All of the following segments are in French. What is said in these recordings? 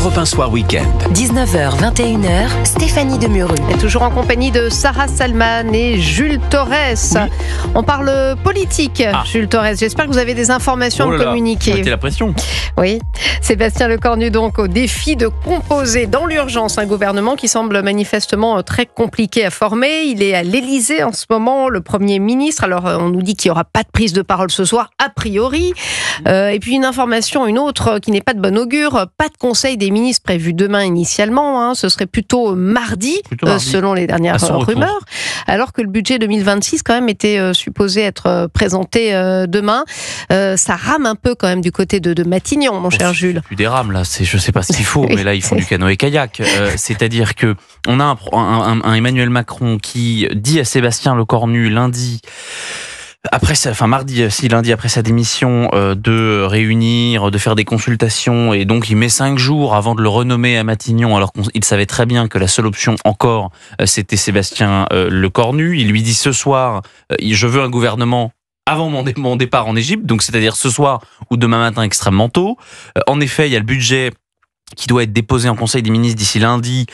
Europe 1 Soir Week-end. 19h, 21h, Stéphanie Demuru. Et toujours en compagnie de Sarah Salman et Jules Torres. Oui. On parle politique, Jules Torres. J'espère que vous avez des informations à communiquer. Mettez la pression. Oui. Sébastien Lecornu, donc, au défi de composer dans l'urgence un gouvernement qui semble manifestement très compliqué à former. Il est à l'Élysée en ce moment, le Premier ministre. Alors, on nous dit qu'il n'y aura pas de prise de parole ce soir, a priori. Et puis, une information, une autre, qui n'est pas de bon augure. Pas de conseil des ministres prévu demain initialement. Ce serait plutôt mardi, selon les dernières rumeurs. Alors que le budget 2026, quand même, était supposé être présenté demain. Ça rame un peu, quand même, du côté de Matignon, mon cher Jules. Plus des rames, là. Je sais pas ce qu'il faut, mais là, ils font du canoë-kayak. C'est-à-dire que on a un Emmanuel Macron qui dit à Sébastien Lecornu lundi, lundi après sa démission, de réunir, de faire des consultations, et donc il met 5 jours avant de le renommer à Matignon, alors qu'il savait très bien que la seule option encore, c'était Sébastien Lecornu. Il lui dit ce soir, je veux un gouvernement avant mon départ en Égypte, donc c'est-à-dire ce soir ou demain matin extrêmement tôt. En effet, il y a le budget qui doit être déposé en Conseil des ministres d'ici lundi.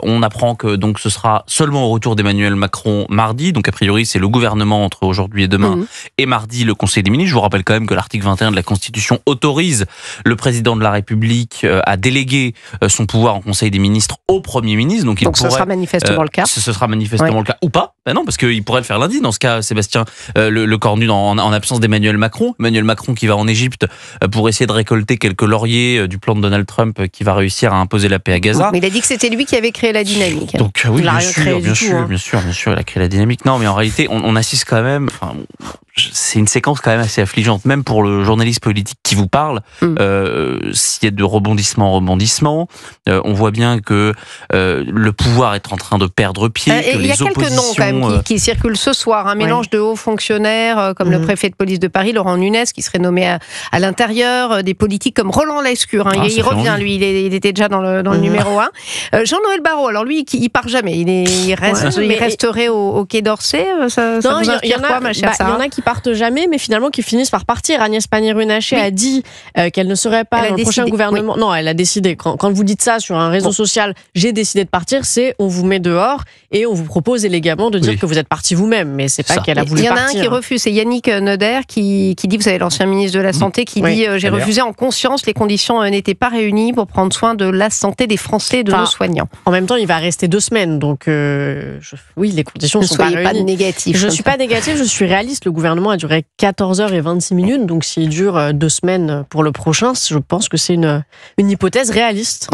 On apprend que donc ce sera seulement au retour d'Emmanuel Macron mardi. Donc a priori, c'est le gouvernement entre aujourd'hui et demain. Et mardi, le Conseil des ministres. Je vous rappelle quand même que l'article 21 de la Constitution autorise le président de la République à déléguer son pouvoir en Conseil des ministres au Premier ministre. Donc ce sera manifestement le cas. Ce sera manifestement le cas. Ou pas. Ben non, parce qu'il pourrait le faire lundi. Dans ce cas, Sébastien Lecornu en absence d'Emmanuel Macron. Emmanuel Macron qui va en Égypte pour essayer de récolter quelques lauriers du plan de Donald Trump qui va réussir à imposer la paix à Gaza. Mais il a dit que c'était lui qui avait créé la dynamique. Donc oui, bien sûr, il a créé la dynamique. Non, mais en réalité, on assiste quand même. C'est une séquence quand même assez affligeante, même pour le journaliste politique qui vous parle. S'il y a de rebondissement en rebondissement, on voit bien que le pouvoir est en train de perdre pied. Il y a quelques noms quand même qui circulent ce soir. Un mélange de hauts fonctionnaires comme le préfet de police de Paris, Laurent Nunez, qui serait nommé à l'intérieur, des politiques comme Roland Lescure. Il revient, lui, il était déjà dans le numéro 1. Jean-Noël Barrot, alors lui, il part jamais. Il resterait au Quai d'Orsay. Ça vous inspire quoi, ma chère Sarah ? Il y en a qui partent jamais, mais finalement qui finissent par partir. Agnès Pannier-Runacher a dit qu'elle ne serait pas dans le prochain gouvernement. Non, elle a décidé. Quand vous dites ça sur un réseau social, j'ai décidé de partir, c'est on vous met dehors et on vous propose élégamment de dire que vous êtes parti vous-même, mais c'est pas qu'elle a voulu partir. Il y en a un qui refuse, c'est Yannick Neuder qui dit, vous savez, l'ancien ministre de la Santé, qui dit j'ai refusé en conscience, les conditions n'étaient pas réunies pour prendre soin de la santé des Français et de nos soignants. En même temps, il va rester 2 semaines, donc oui, les conditions sont pas réunies. Ne soyez pas négatif. Je suis pas négatif, je suis réaliste. Le gouvernement a duré 14h26, donc s'il dure 2 semaines pour le prochain, je pense que c'est une hypothèse réaliste.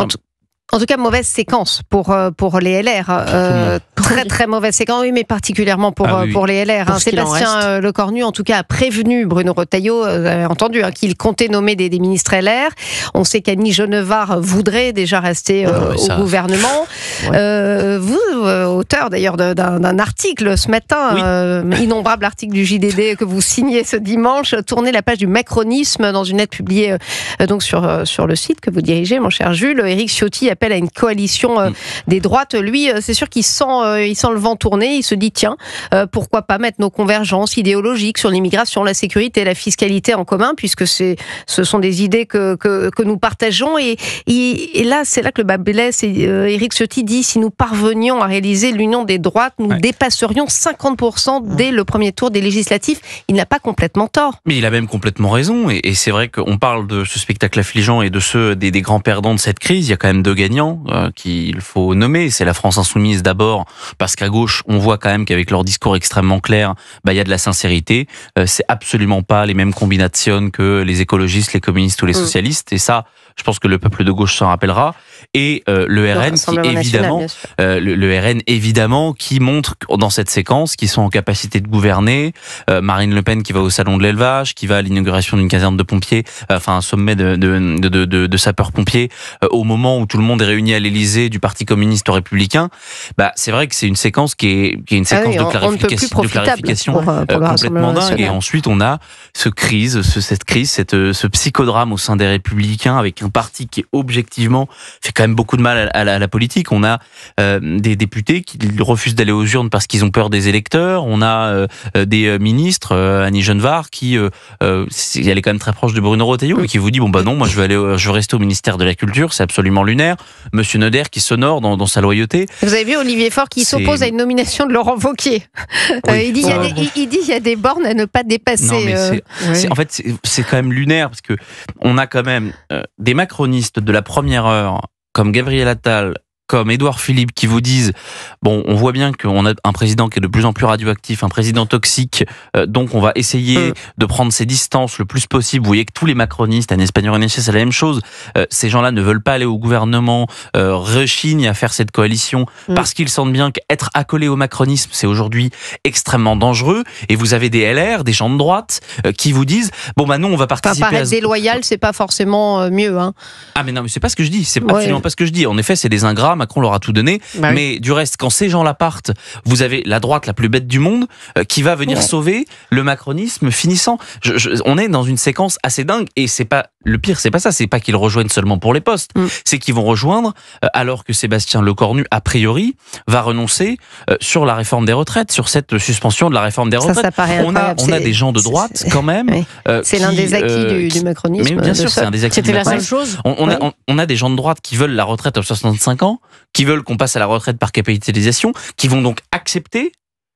En tout cas, mauvaise séquence pour les LR. Très très mauvaise séquence, oui, mais particulièrement pour les LR. Sébastien Lecornu, en tout cas, a prévenu Bruno Retailleau, vous avez entendu, qu'il comptait nommer des ministres LR. On sait qu'Annie Genevard voudrait déjà rester au gouvernement. Vous, auteur d'ailleurs d'un article ce matin, innombrable article du JDD que vous signez ce dimanche, tournez la page du macronisme dans une lettre publiée donc sur le site que vous dirigez, mon cher Jules. Éric Ciotti appelle à une coalition des droites. Lui, c'est sûr qu'il sent le vent tourner. Il se dit, tiens, pourquoi pas mettre nos convergences idéologiques sur l'immigration, la sécurité et la fiscalité en commun, puisque ce sont des idées que nous partageons. Et là, c'est là que le bas blesse. Éric Ciotti dit, si nous parvenions à réaliser l'union des droites, nous dépasserions 50% dès le premier tour des législatives. Il n'a pas complètement tort. Mais il a même complètement raison. Et c'est vrai qu'on parle de ce spectacle affligeant et de ceux des grands perdants de cette crise. Il y a quand même 2 gagnants qu'il faut nommer. C'est la France Insoumise d'abord, parce qu'à gauche, on voit quand même qu'avec leur discours extrêmement clair, il y a de la sincérité. C'est absolument pas les mêmes combinations que les écologistes, les communistes ou les socialistes. Et ça, je pense que le peuple de gauche s'en rappellera. Et le RN, le RN évidemment, qui montre dans cette séquence qu'ils sont en capacité de gouverner. Marine Le Pen qui va au salon de l'élevage, qui va à l'inauguration d'une caserne de pompiers, un sommet de sapeurs-pompiers, au moment où tout le monde est réuni à l'Élysée du Parti communiste républicain. C'est vrai que c'est une séquence qui est une séquence de clarification complètement dingue. Et ensuite, on a cette crise, ce psychodrame au sein des Républicains, avec un parti qui objectivement fait quand même beaucoup de mal à la politique. On a des députés qui refusent d'aller aux urnes parce qu'ils ont peur des électeurs. On a des ministres, Annie Genevard, qui elle est quand même très proche de Bruno Retailleau, et qui vous dit bon bah non, moi je veux rester au ministère de la Culture, c'est absolument lunaire. Monsieur Noder qui s'honore dans sa loyauté. Vous avez vu Olivier Faure qui s'oppose à une nomination de Laurent Wauquiez. Il dit il y a des bornes à ne pas dépasser. Non, mais en fait c'est quand même lunaire, parce que on a quand même des macronistes de la première heure comme Gabriel Attal, comme Édouard Philippe, qui vous disent bon, on voit bien qu'on a un président qui est de plus en plus radioactif, un président toxique, donc on va essayer de prendre ses distances le plus possible. Vous voyez que tous les macronistes, Agnès Pannier-Runacher, c'est la même chose. Ces gens-là ne veulent pas aller au gouvernement, rechignent à faire cette coalition parce qu'ils sentent bien qu'être accolé au macronisme, c'est aujourd'hui extrêmement dangereux. Et vous avez des LR, des gens de droite, qui vous disent bon bah non, on va participer. Paraître déloyal, c'est pas forcément mieux. Hein. Ah mais non, mais c'est pas ce que je dis. C'est absolument pas ce que je dis. En effet, c'est des ingrats. Macron leur a tout donné, mais du reste, quand ces gens-là partent, vous avez la droite la plus bête du monde qui va venir sauver le macronisme finissant. On est dans une séquence assez dingue, et c'est pas le pire, c'est pas ça, c'est pas qu'ils rejoignent seulement pour les postes, c'est qu'ils vont rejoindre alors que Sébastien Lecornu, a priori, va renoncer sur la réforme des retraites, sur cette suspension de la réforme des retraites. Ça paraît incroyable. On a des gens de droite quand même. C'est l'un des acquis du macronisme. Mais bien sûr, c'est un des acquis. C'était la seule chose. On a des gens de droite qui veulent la retraite à 65 ans, qui veulent qu'on passe à la retraite par capitalisation, qui vont donc accepter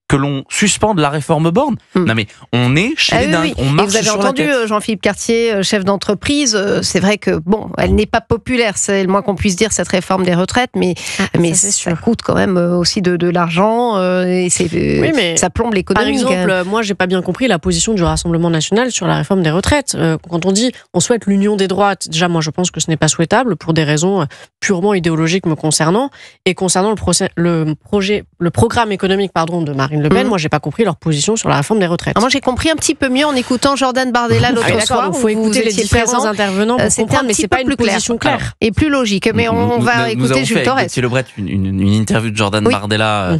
que l'on suspende la réforme Borne. Non mais on est chez les dingues, on marche sur la tête. Vous avez entendu Jean-Philippe Cartier, chef d'entreprise, c'est vrai que bon, elle n'est pas populaire, c'est le moins qu'on puisse dire, cette réforme des retraites, mais ça coûte quand même aussi de l'argent, et ça plombe l'économie. Par exemple, moi j'ai pas bien compris la position du Rassemblement national sur la réforme des retraites. Quand on dit on souhaite l'union des droites, déjà moi je pense que ce n'est pas souhaitable pour des raisons purement idéologiques me concernant, et concernant le programme économique de Marine Le Pen, moi j'ai pas compris leur position sur la réforme des retraites. Alors moi j'ai compris un petit peu mieux en écoutant Jordan Bardella l'autre soir. Il faut écouter les différents intervenants pour comprendre, mais c'est pas une position claire et plus logique. Mais on va écouter Jules Torres. Nous avons fait une interview de Jordan Bardella,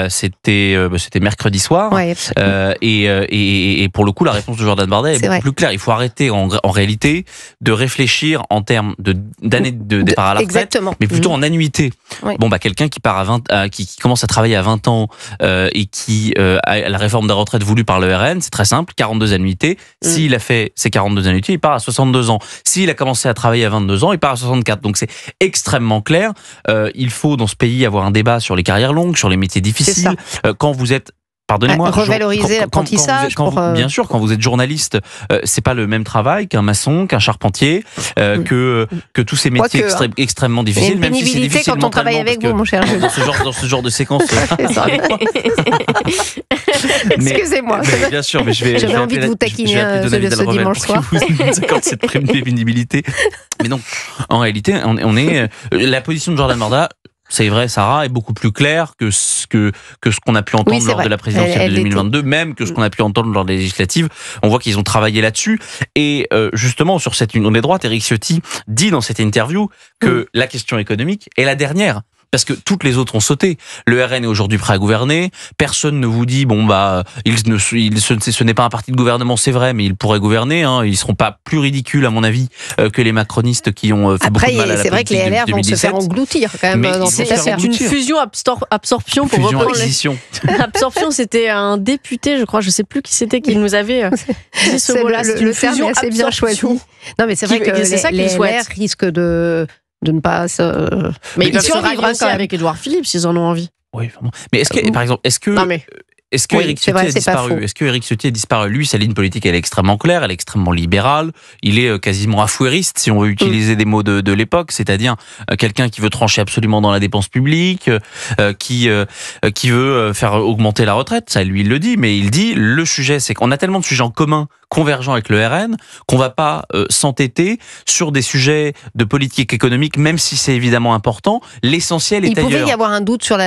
c'était mercredi soir, et pour le coup la réponse de Jordan Bardella est beaucoup plus claire. Il faut arrêter en réalité de réfléchir en termes d'années de départ à la retraite, mais plutôt en annuité. Bon bah quelqu'un qui part qui commence à travailler à 20 ans et qui a la réforme des retraites voulue par le RN, c'est très simple, 42 annuités. S'il a fait ces 42 annuités, il part à 62 ans. S'il a commencé à travailler à 22 ans, il part à 64. Donc c'est extrêmement clair. Il faut dans ce pays avoir un débat sur les carrières longues, sur les métiers difficiles. Quand vous êtes pardonnez-moi. Revaloriser l'apprentissage. Bien sûr, quand vous êtes journaliste, c'est pas le même travail qu'un maçon, qu'un charpentier, que tous ces métiers extrêmement difficiles. Même si c'est difficile quand on travaille avec vous, mon cher Jules. Dans ce genre de séquence. Excusez-moi. Bien sûr, mais j'avais envie de vous taquiner ce dimanche soir. Vous accorde cette prime de pénibilité. Mais donc, en réalité, on est la position de Jordan Bardella. C'est vrai, Sarah, est beaucoup plus claire que ce qu'on a pu entendre lors de la présidentielle de 2022, même que ce qu'on a pu entendre lors des législatives. On voit qu'ils ont travaillé là-dessus. Et justement, sur cette union des droites, Éric Ciotti dit dans cette interview que la question économique est la dernière. Parce que toutes les autres ont sauté. Le RN est aujourd'hui prêt à gouverner. Personne ne vous dit ce n'est pas un parti de gouvernement, c'est vrai, mais ils pourraient gouverner. Ils seront pas plus ridicules à mon avis que les macronistes qui ont fait beaucoup de mal à la politique. C'est vrai que les LR vont se faire engloutir quand même dans cette affaire. C'est une fusion pour reprendre Absorption, c'était un député, je crois, je sais plus qui c'était qui nous avait dit ce mot-là. Le terme est assez bien choisi. Non, mais c'est vrai que les LR risquent de ne pas mais ils peuvent se rallier aussi avec Édouard Philippe s'ils en ont envie. Oui, vraiment. Mais est-ce que, par exemple, est-ce que Éric Ciotti a disparu? Est-ce que Éric Ciotti a disparu? Lui, sa ligne politique, elle est extrêmement claire, elle est extrêmement libérale. Il est quasiment affairiste, si on veut utiliser des mots de l'époque, c'est-à-dire quelqu'un qui veut trancher absolument dans la dépense publique, qui veut faire augmenter la retraite. Ça, lui, il le dit, mais il dit le sujet, c'est qu'on a tellement de sujets en commun convergent avec le RN, qu'on va pas s'entêter sur des sujets de politique économique, même si c'est évidemment important. L'essentiel est ailleurs. Il pouvait y avoir un doute sur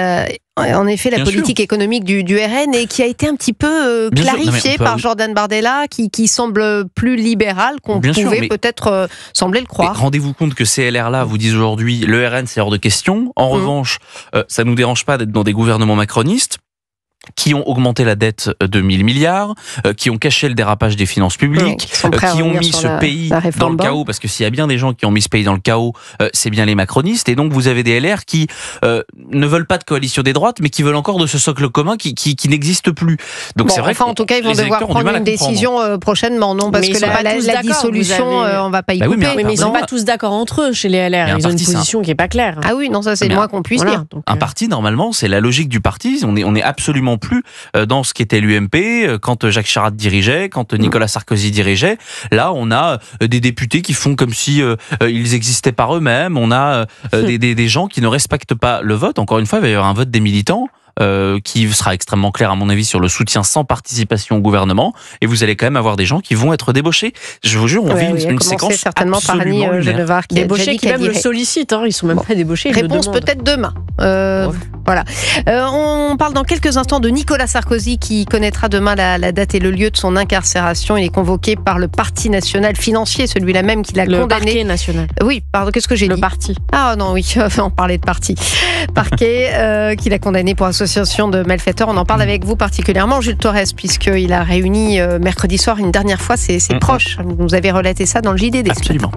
en effet, la politique économique du RN, et qui a été un petit peu clarifiée par Jordan Bardella, qui semble plus libéral qu'on pouvait peut-être sembler le croire. Rendez-vous compte que ces LR-là vous disent aujourd'hui le RN c'est hors de question. En revanche, ça ne nous dérange pas d'être dans des gouvernements macronistes qui ont augmenté la dette de 1000 milliards, qui ont caché le dérapage des finances publiques, qui ont mis ce pays dans le chaos, parce que s'il y a bien des gens qui ont mis ce pays dans le chaos, c'est bien les macronistes, et donc vous avez des LR qui ne veulent pas de coalition des droites, mais qui veulent encore de ce socle commun qui n'existe plus. Donc c'est vrai en tout cas, ils vont devoir prendre une décision prochainement, non? Parce que la dissolution, on va pas y couper. Mais ils sont pas tous d'accord entre eux chez les LR, ils ont une position qui est pas claire. Ah oui, non, ça c'est le moins qu'on puisse dire. Un parti, normalement, c'est la logique du parti, on est absolument plus dans ce qu'était l'UMP, quand Jacques Chirac dirigeait, quand Nicolas Sarkozy dirigeait. Là, on a des députés qui font comme si ils existaient par eux-mêmes. On a des gens qui ne respectent pas le vote. Encore une fois, il va y avoir un vote des militants. Qui sera extrêmement clair à mon avis sur le soutien sans participation au gouvernement, et vous allez quand même avoir des gens qui vont être débauchés. Je vous jure, on vit une séquence certainement absolument par Annie Genevard qui débauchés, qui même le sollicitent, ils sont même pas débauchés. Réponse peut-être demain. Voilà. On parle dans quelques instants de Nicolas Sarkozy qui connaîtra demain la date et le lieu de son incarcération. Il est convoqué par le Parti national financier, celui-là même qui l'a condamné. Le parquet national. Oui, pardon, qu'est-ce que j'ai dit? Le parti. Ah non, oui, on parlait de parti. Parquet qui l'a condamné pour association de malfaiteurs. On en parle avec vous particulièrement, Jules Torres, puisqu'il a réuni mercredi soir une dernière fois ses proches. Vous nous avez relaté ça dans le JDD. Absolument.